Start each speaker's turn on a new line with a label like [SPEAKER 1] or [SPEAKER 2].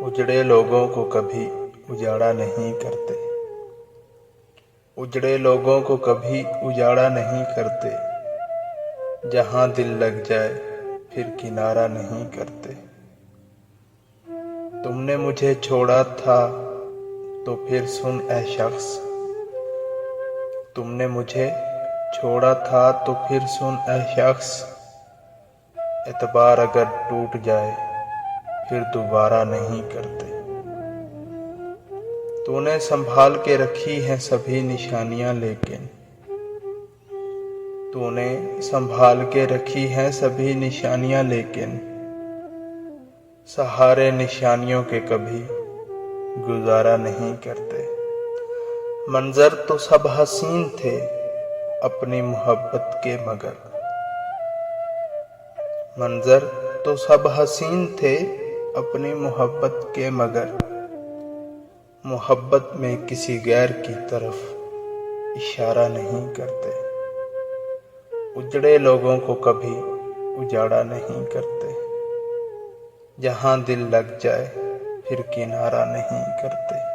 [SPEAKER 1] اجڑے لوگوں کو کبھی اجاڑا نہیں کرتے، اجڑے لوگوں کو کبھی اجاڑا نہیں کرتے، جہاں دل لگ جائے پھر کنارہ نہیں کرتے۔ تم نے مجھے چھوڑا تھا تو پھر سن اے شخص، تم نے مجھے چھوڑا تھا تو پھر سن اے شخص، اعتبار اگر ٹوٹ جائے پھر دوبارہ نہیں کرتے۔ تو نے سنبھال کے رکھی ہیں سبھی نشانیاں، لیکن تو نے سنبھال کے رکھی ہیں سبھی نشانیاں، لیکن سہارے نشانیوں کے کبھی گزارا نہیں کرتے۔ منظر تو سب حسین تھے اپنی محبت کے، مگر منظر تو سب حسین تھے اپنی محبت کے، مگر محبت میں کسی غیر کی طرف اشارہ نہیں کرتے۔ اجڑے لوگوں کو کبھی اجاڑا نہیں کرتے، جہاں دل لگ جائے پھر کنارہ نہیں کرتے۔